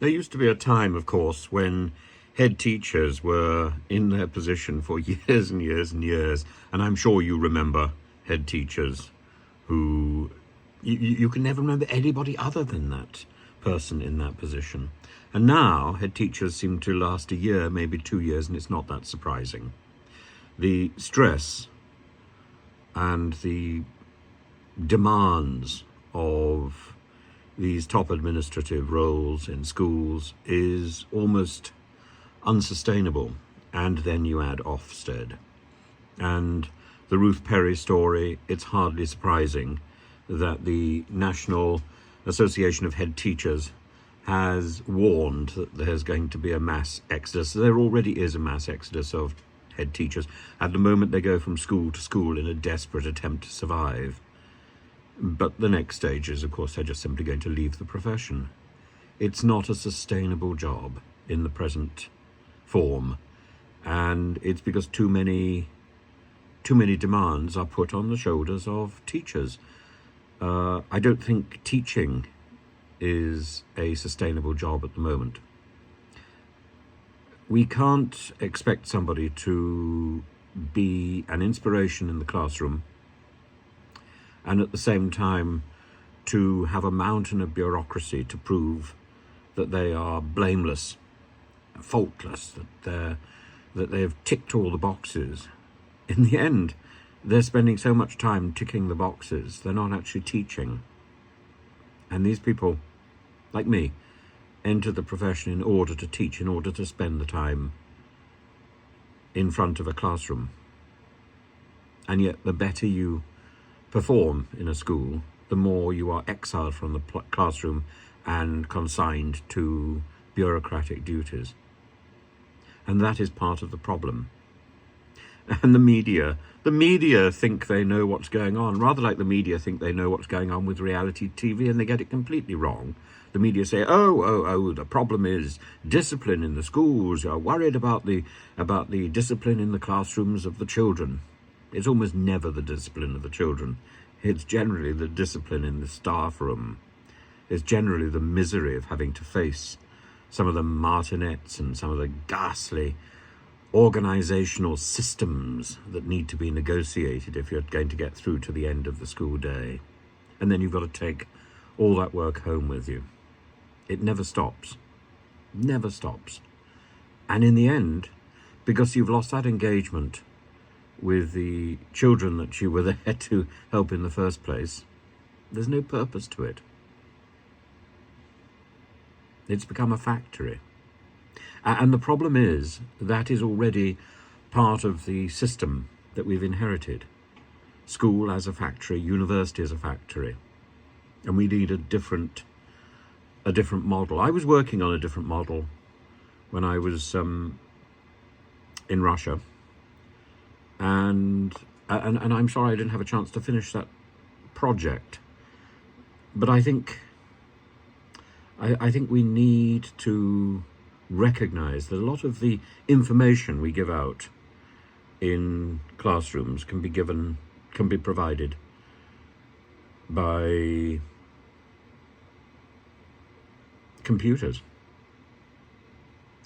There used to be a time, of course, when head teachers were in their position for years and years and years, and I'm sure you remember head teachers who you can never remember anybody other than that person in that position. And now head teachers seem to last a year, maybe 2 years, and it's not that surprising. The stress and the demands of these top administrative roles in schools is almost unsustainable. And then you add Ofsted and the Ruth Perry story. It's hardly surprising that the National Association of Head Teachers has warned that there's going to be a mass exodus. There already is a mass exodus of head teachers. At the moment, they go from school to school in a desperate attempt to survive. But the next stage is, of course, they're just simply going to leave the profession. It's not a sustainable job in the present form. And it's because too many demands are put on the shoulders of teachers. I don't think teaching is a sustainable job at the moment. We can't expect somebody to be an inspiration in the classroom and at the same time to have a mountain of bureaucracy to prove that they are blameless, faultless, that they've ticked all the boxes. In the end, they're spending so much time ticking the boxes, they're not actually teaching. And these people, like me, enter the profession in order to teach, in order to spend the time in front of a classroom. And yet, the better you perform in a school, the more you are exiled from the classroom and consigned to bureaucratic duties. And that is part of the problem. And the media think they know what's going on, rather like the media think they know what's going on with reality TV, and they get it completely wrong. The media say, oh, the problem is discipline in the schools. You're worried about the discipline in the classrooms of the children. It's almost never the discipline of the children. It's generally the discipline in the staff room. It's generally the misery of having to face some of the martinets and some of the ghastly organizational systems that need to be negotiated if you're going to get through to the end of the school day. And then you've got to take all that work home with you. It never stops. Never stops. And in the end, because you've lost that engagement with the children that you were there to help in the first place, there's no purpose to it. It's become a factory. And the problem is, that is already part of the system that we've inherited. School as a factory, university as a factory. And we need a different model. I was working on a different model when I was in Russia. And I'm sorry I didn't have a chance to finish that project. But I think we need to recognize that a lot of the information we give out in classrooms can be provided by computers,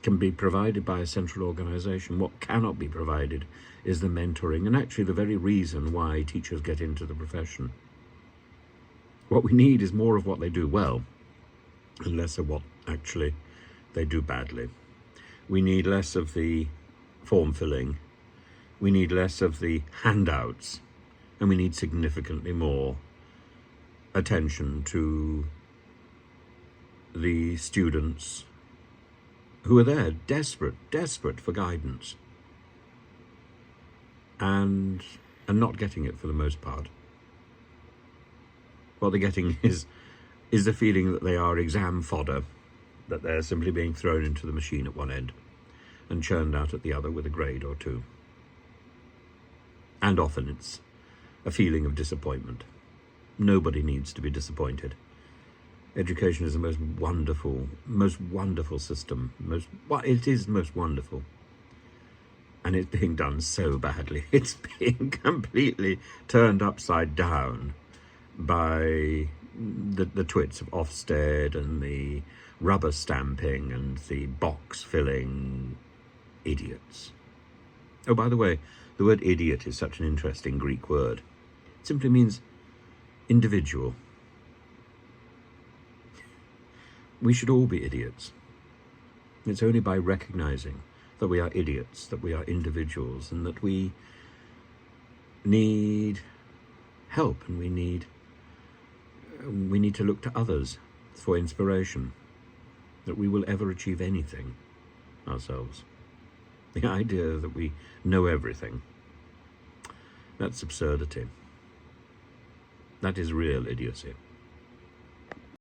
can be provided by a central organization. What cannot be provided is the mentoring, and actually the very reason why teachers get into the profession. What we need is more of what they do well and less of what actually they do badly. We need less of the form filling. We need less of the handouts, and we need significantly more attention to the students who are there desperate for guidance and not getting it for the most part. What they're getting is the feeling that they are exam fodder, that they're simply being thrown into the machine at one end and churned out at the other with a grade or two. And often it's a feeling of disappointment. Nobody needs to be disappointed. Education is the most wonderful system. It is most wonderful. And it's being done so badly. It's being completely turned upside down by the twits of Ofsted and the rubber stamping and the box filling idiots. Oh, by the way, the word idiot is such an interesting Greek word. It simply means individual. We should all be idiots. It's only by recognizing that we are idiots, that we are individuals, and that we need help, and we need to look to others for inspiration, that we will ever achieve anything ourselves. The idea that we know everything, that's absurdity. That is real idiocy.